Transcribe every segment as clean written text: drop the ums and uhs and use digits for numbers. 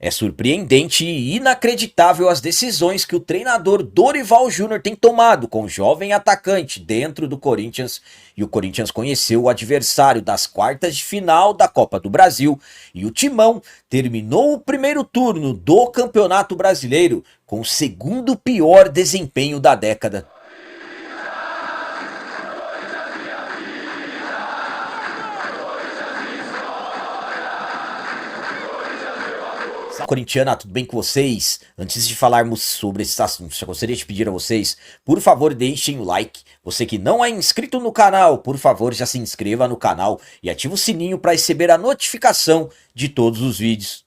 É surpreendente e inacreditável as decisões que o treinador Dorival Júnior tem tomado com o jovem atacante dentro do Corinthians, e o Corinthians conheceu o adversário das quartas de final da Copa do Brasil e o Timão terminou o primeiro turno do Campeonato Brasileiro com o segundo pior desempenho da década. Corintiana, tudo bem com vocês? Antes de falarmos sobre esses assuntos, eu gostaria de pedir a vocês, por favor, deixem o like. Você que não é inscrito no canal, por favor, já se inscreva no canal e ative o sininho para receber a notificação de todos os vídeos.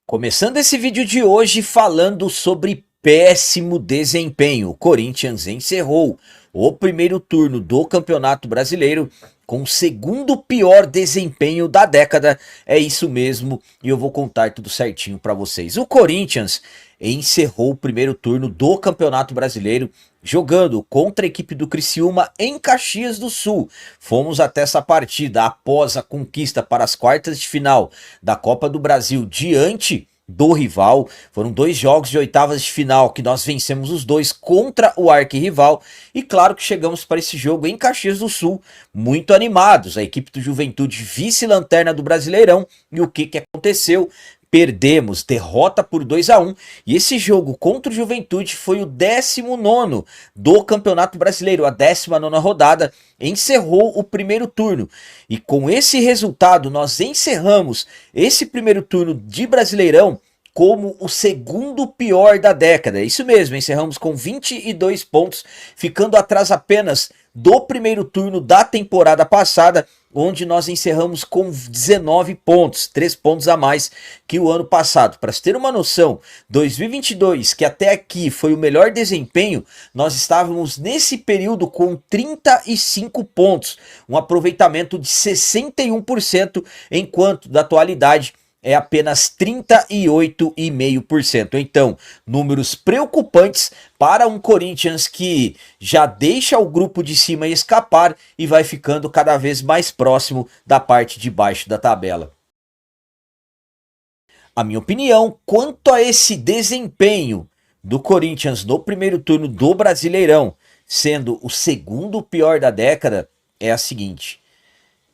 Começando esse vídeo de hoje falando sobre péssimo desempenho. O Corinthians encerrou o primeiro turno do Campeonato Brasileiro com o segundo pior desempenho da década. É isso mesmo, e eu vou contar tudo certinho para vocês. O Corinthians encerrou o primeiro turno do Campeonato Brasileiro jogando contra a equipe do Criciúma em Caxias do Sul. Fomos até essa partida após a conquista para as quartas de final da Copa do Brasil diante do rival. Foram dois jogos de oitavas de final que nós vencemos os dois contra o arquirrival, e claro que chegamos para esse jogo em Caxias do Sul muito animados. A equipe do Juventude, vice-lanterna do Brasileirão, e o que aconteceu? Perdemos, derrota por 2-1, e esse jogo contra o Juventude foi o 19º do Campeonato Brasileiro, a 19ª rodada, encerrou o primeiro turno, e com esse resultado nós encerramos esse primeiro turno de Brasileirão como o segundo pior da década. Isso mesmo, encerramos com 22 pontos, ficando atrás apenas do primeiro turno da temporada passada, onde nós encerramos com 19 pontos, 3 pontos a mais que o ano passado. Para se ter uma noção, 2022, que até aqui foi o melhor desempenho, nós estávamos nesse período com 35 pontos, um aproveitamento de 61%, enquanto da atualidade é apenas 38,5%. Então, números preocupantes para um Corinthians que já deixa o grupo de cima escapar e vai ficando cada vez mais próximo da parte de baixo da tabela. A minha opinião quanto a esse desempenho do Corinthians no primeiro turno do Brasileirão, sendo o segundo pior da década, é a seguinte: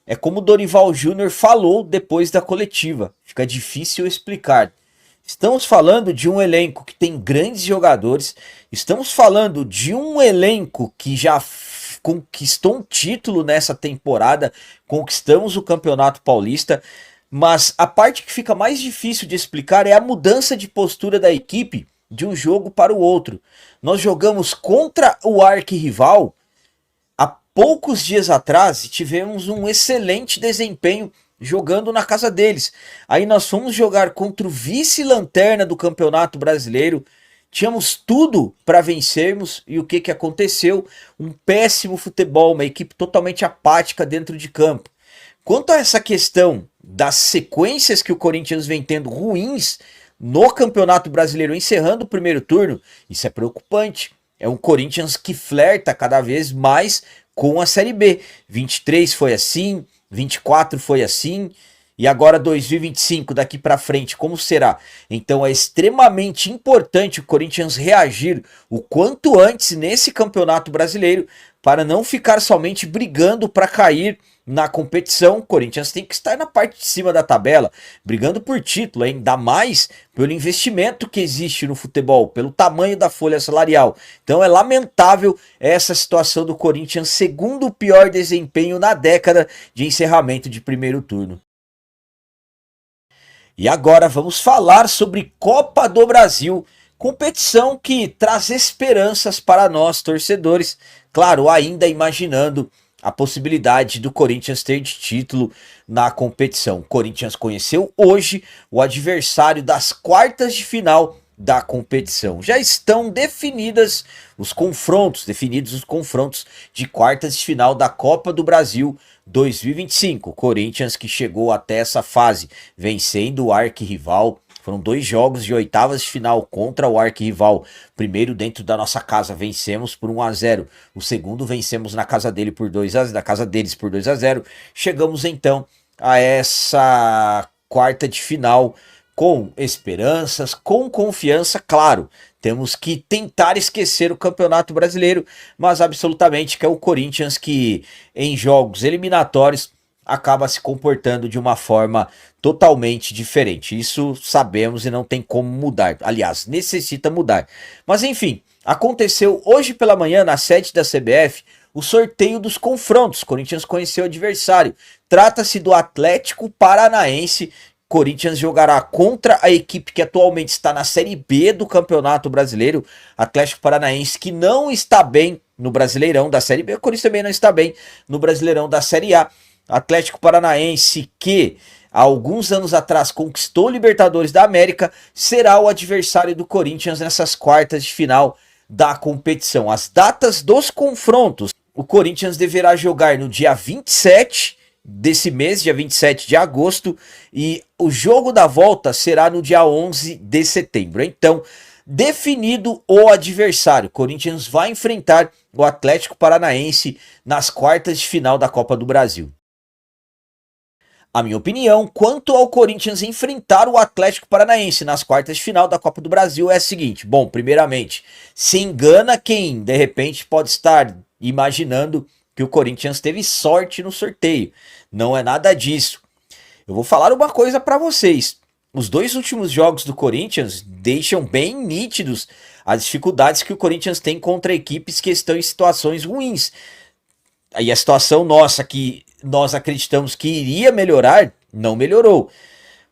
é como o Dorival Júnior falou depois da coletiva, fica difícil explicar. Estamos falando de um elenco que tem grandes jogadores, estamos falando de um elenco que já conquistou um título nessa temporada, conquistamos o Campeonato Paulista, mas a parte que fica mais difícil de explicar é a mudança de postura da equipe de um jogo para o outro. Nós jogamos contra o arquirrival poucos dias atrás, tivemos um excelente desempenho jogando na casa deles. Aí nós fomos jogar contra o vice-lanterna do Campeonato Brasileiro, tínhamos tudo para vencermos, e o que aconteceu? Um péssimo futebol, uma equipe totalmente apática dentro de campo. Quanto a essa questão das sequências que o Corinthians vem tendo ruins no Campeonato Brasileiro, encerrando o primeiro turno, isso é preocupante. É um Corinthians que flerta cada vez mais com a Série B. 23 foi assim, 24 foi assim, e agora 2025 daqui para frente, como será? Então é extremamente importante o Corinthians reagir o quanto antes nesse Campeonato Brasileiro, para não ficar somente brigando para cair na competição. O Corinthians tem que estar na parte de cima da tabela, brigando por título, ainda mais pelo investimento que existe no futebol, pelo tamanho da folha salarial. Então é lamentável essa situação do Corinthians, segundo o pior desempenho na década de encerramento de primeiro turno. E agora vamos falar sobre Copa do Brasil, competição que traz esperanças para nós torcedores, claro, ainda imaginando a possibilidade do Corinthians ter de título na competição. O Corinthians conheceu hoje o adversário das quartas de final da competição. Já estão definidos os confrontos de quartas de final da Copa do Brasil 2025. Corinthians que chegou até essa fase vencendo o arquirrival. Foram dois jogos de oitavas de final contra o arquirrival. Primeiro dentro da nossa casa vencemos por 1-0. O segundo vencemos na casa dele por 2-0, na casa deles por 2-0. Chegamos então a essa quarta de final com esperanças, com confiança, claro. Temos que tentar esquecer o Campeonato Brasileiro, mas absolutamente que é o Corinthians que em jogos eliminatórios acaba se comportando de uma forma totalmente diferente. Isso sabemos e não tem como mudar. Aliás, necessita mudar. Mas enfim, aconteceu hoje pela manhã na sede da CBF o sorteio dos confrontos. Corinthians conheceu o adversário. Trata-se do Atlético Paranaense. Corinthians jogará contra a equipe que atualmente está na Série B do Campeonato Brasileiro, Atlético Paranaense, que não está bem no Brasileirão da Série B, o Corinthians também não está bem no Brasileirão da Série A. Atlético Paranaense, que há alguns anos atrás conquistou Libertadores da América, será o adversário do Corinthians nessas quartas de final da competição. As datas dos confrontos: o Corinthians deverá jogar no dia 27 desse mês, dia 27 de agosto, e o jogo da volta será no dia 11 de setembro. Então, definido o adversário, Corinthians vai enfrentar o Atlético Paranaense nas quartas de final da Copa do Brasil. A minha opinião quanto ao Corinthians enfrentar o Atlético Paranaense nas quartas de final da Copa do Brasil é a seguinte: bom, primeiramente, se engana quem de repente pode estar imaginando que o Corinthians teve sorte no sorteio. Não é nada disso. Eu vou falar uma coisa para vocês. Os dois últimos jogos do Corinthians deixam bem nítidos as dificuldades que o Corinthians tem contra equipes que estão em situações ruins. E a situação nossa, que nós acreditamos que iria melhorar, não melhorou.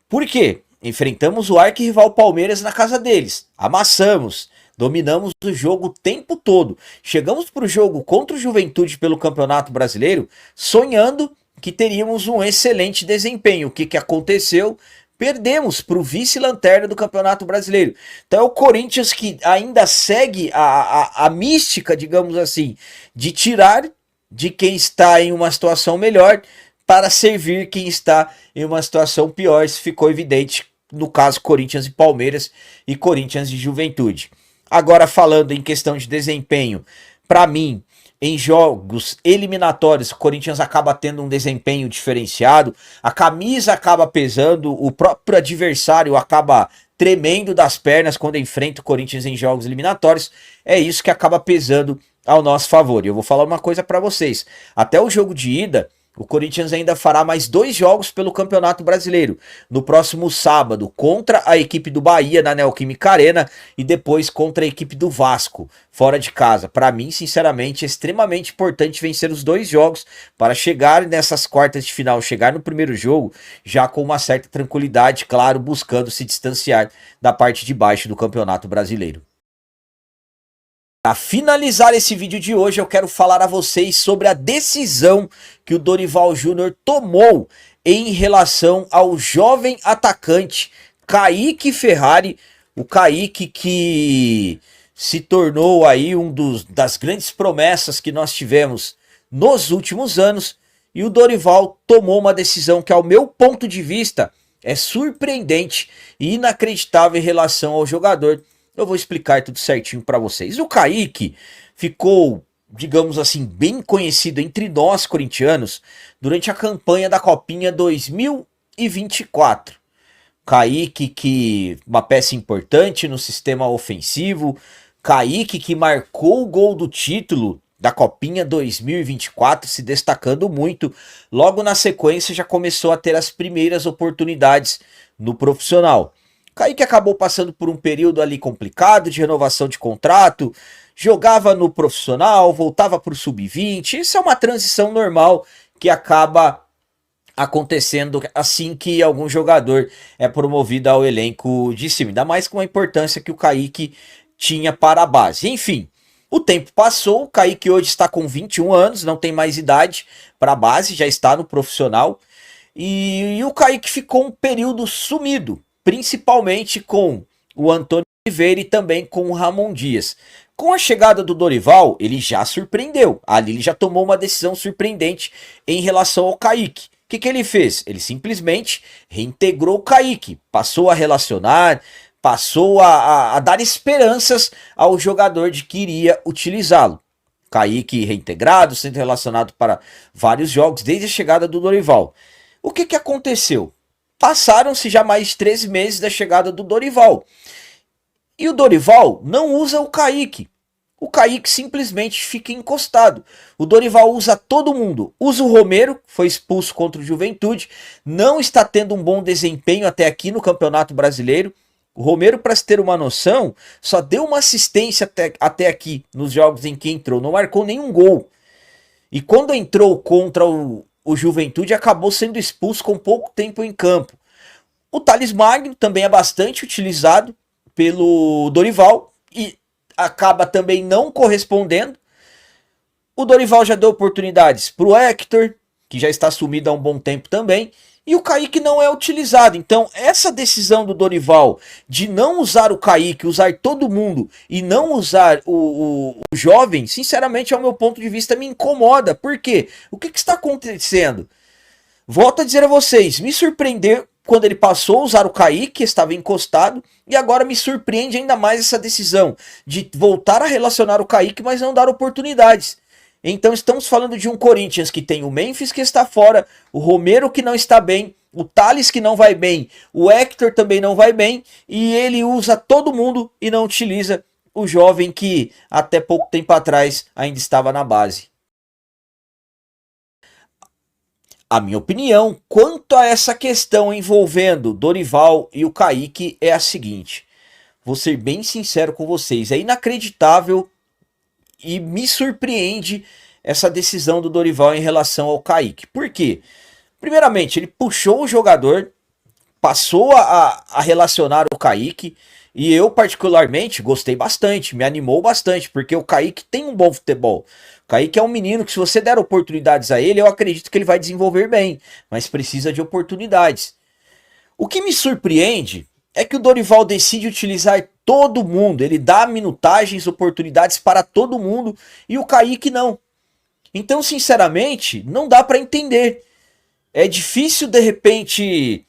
Por quê? Enfrentamos o arquirrival Palmeiras na casa deles, amassamos, dominamos o jogo o tempo todo. Chegamos para o jogo contra o Juventude pelo Campeonato Brasileiro sonhando que teríamos um excelente desempenho. O que aconteceu? Perdemos para o vice-lanterna do Campeonato Brasileiro. Então é o Corinthians que ainda segue a mística, digamos assim, de tirar de quem está em uma situação melhor para servir quem está em uma situação pior. Isso ficou evidente no caso Corinthians e Palmeiras e Corinthians e Juventude. Agora, falando em questão de desempenho, para mim, em jogos eliminatórios, o Corinthians acaba tendo um desempenho diferenciado, a camisa acaba pesando, o próprio adversário acaba tremendo das pernas quando enfrenta o Corinthians em jogos eliminatórios. É isso que acaba pesando ao nosso favor. E eu vou falar uma coisa para vocês: até o jogo de ida, o Corinthians ainda fará mais 2 jogos pelo Campeonato Brasileiro. No próximo sábado, contra a equipe do Bahia na Neoquímica Arena, e depois contra a equipe do Vasco, fora de casa. Para mim, sinceramente, é extremamente importante vencer os 2 jogos para chegar nessas quartas de final, chegar no primeiro jogo já com uma certa tranquilidade, claro, buscando se distanciar da parte de baixo do Campeonato Brasileiro. Para finalizar esse vídeo de hoje, eu quero falar a vocês sobre a decisão que o Dorival Júnior tomou em relação ao jovem atacante Kaique Ferrari. O Kaique que se tornou aí das grandes promessas que nós tivemos nos últimos anos. E o Dorival tomou uma decisão que, ao meu ponto de vista, é surpreendente e inacreditável em relação ao jogador. Eu vou explicar tudo certinho para vocês. O Kaique ficou, digamos assim, bem conhecido entre nós corintianos durante a campanha da Copinha 2024. Kaique, que uma peça importante no sistema ofensivo. Kaique, que marcou o gol do título da Copinha 2024, se destacando muito. Logo na sequência já começou a ter as primeiras oportunidades no profissional. Kaique acabou passando por um período ali complicado de renovação de contrato, jogava no profissional, voltava para o sub-20. Isso é uma transição normal que acaba acontecendo assim que algum jogador é promovido ao elenco de cima, ainda mais com a importância que o Kaique tinha para a base. Enfim, o tempo passou, o Kaique hoje está com 21 anos, não tem mais idade para a base, já está no profissional, e o Kaique ficou um período sumido, principalmente com o Antônio Oliveira e também com o Ramon Dias. Com a chegada do Dorival, ele já surpreendeu. Ali ele já tomou uma decisão surpreendente em relação ao Kaique. O que ele fez? Ele simplesmente reintegrou o Kaique, passou a relacionar, passou a dar esperanças ao jogador de que iria utilizá-lo. Kaique reintegrado, sendo relacionado para vários jogos desde a chegada do Dorival. O que aconteceu? passaram-se já mais de 13 meses da chegada do Dorival. E o Dorival não usa o Kaique. O Kaique simplesmente fica encostado. O Dorival usa todo mundo. Usa o Romero, que foi expulso contra o Juventude. Não está tendo um bom desempenho até aqui no Campeonato Brasileiro. O Romero, para se ter uma noção, só deu uma assistência até aqui nos jogos em que entrou. Não marcou nenhum gol. E quando entrou contra o Juventude, acabou sendo expulso com pouco tempo em campo. O Thales Magno também é bastante utilizado pelo Dorival e acaba também não correspondendo. O Dorival já deu oportunidades para o Hector, que já está sumido há um bom tempo também, e o Kaique não é utilizado. Então essa decisão do Dorival de não usar o Kaique, usar todo mundo e não usar o jovem, sinceramente, ao meu ponto de vista, me incomoda. Por quê? O que está acontecendo? Volto a dizer a vocês, me surpreendeu quando ele passou a usar o Kaique, que estava encostado, e agora me surpreende ainda mais essa decisão de voltar a relacionar o Kaique, mas não dar oportunidades. Então estamos falando de um Corinthians que tem o Memphis que está fora, o Romero que não está bem, o Thales que não vai bem, o Hector também não vai bem, e ele usa todo mundo e não utiliza o jovem que até pouco tempo atrás ainda estava na base. A minha opinião quanto a essa questão envolvendo Dorival e o Kaique é a seguinte. Vou ser bem sincero com vocês. É inacreditável e me surpreende essa decisão do Dorival em relação ao Kaique. Por quê? Primeiramente, ele puxou o jogador, passou a relacionar o Kaique. E eu particularmente gostei bastante, me animou bastante, porque o Kaique tem um bom futebol. O Kaique é um menino que se você der oportunidades a ele, eu acredito que ele vai desenvolver bem, mas precisa de oportunidades. O que me surpreende é que o Dorival decide utilizar todo mundo, ele dá minutagens, oportunidades para todo mundo e o Kaique não. Então, sinceramente, não dá para entender. É difícil de repente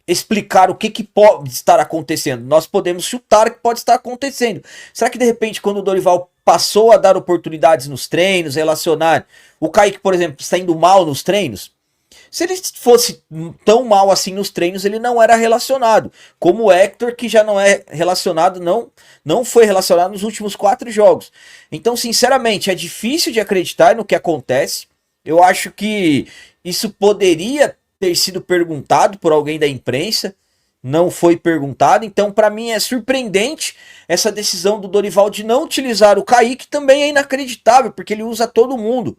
explicar o que pode estar acontecendo. Nós podemos chutar o que pode estar acontecendo. Será que de repente quando o Dorival passou a dar oportunidades nos treinos, relacionar o Kaique, por exemplo, está indo mal nos treinos? Se ele fosse tão mal assim nos treinos, ele não era relacionado. Como o Hector, que já não é relacionado, não foi relacionado nos últimos 4 jogos. Então, sinceramente, é difícil de acreditar no que acontece. Eu acho que isso poderia ter sido perguntado por alguém da imprensa, não foi perguntado, então para mim é surpreendente essa decisão do Dorival de não utilizar o Kaique, também é inacreditável, porque ele usa todo mundo.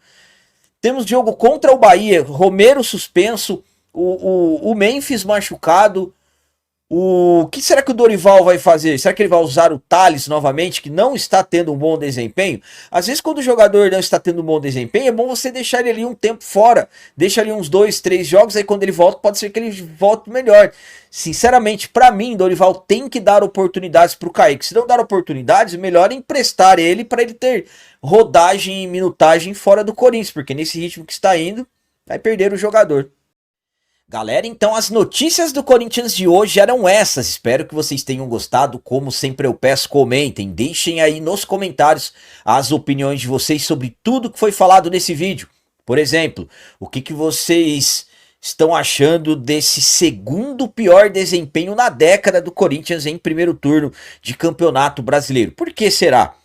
Temos jogo contra o Bahia, Romero suspenso, o Memphis machucado. O que será que o Dorival vai fazer? Será que ele vai usar o Thales novamente, que não está tendo um bom desempenho? Às vezes quando o jogador não está tendo um bom desempenho, é bom você deixar ele ali um tempo fora. Deixa ali uns 2, 3 jogos, aí quando ele volta, pode ser que ele volte melhor. Sinceramente, para mim, Dorival tem que dar oportunidades para o Kaique. Se não dar oportunidades, melhor emprestar ele para ele ter rodagem e minutagem fora do Corinthians, porque nesse ritmo que está indo, vai perder o jogador. Galera, então as notícias do Corinthians de hoje eram essas. Espero que vocês tenham gostado. Como sempre eu peço, comentem, deixem aí nos comentários as opiniões de vocês sobre tudo que foi falado nesse vídeo. Por exemplo, o que vocês estão achando desse segundo pior desempenho na década do Corinthians em primeiro turno de Campeonato Brasileiro? Por que será?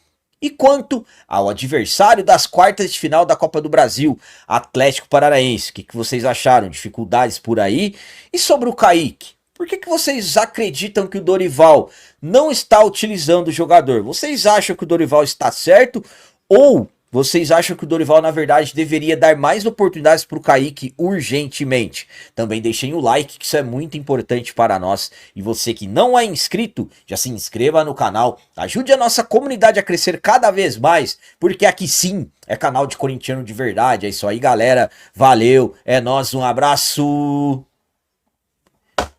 E quanto ao adversário das quartas de final da Copa do Brasil, Atlético Paranaense, o que vocês acharam? Dificuldades por aí? E sobre o Kaique? Por que vocês acreditam que o Dorival não está utilizando o jogador? Vocês acham que o Dorival está certo? Ou vocês acham que o Dorival, na verdade, deveria dar mais oportunidades para o Kaique urgentemente? Também deixem o like, que isso é muito importante para nós. E você que não é inscrito, já se inscreva no canal. Ajude a nossa comunidade a crescer cada vez mais, porque aqui sim é canal de corintiano de verdade. É isso aí, galera. Valeu, é nóis, um abraço.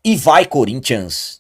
E vai, Corinthians!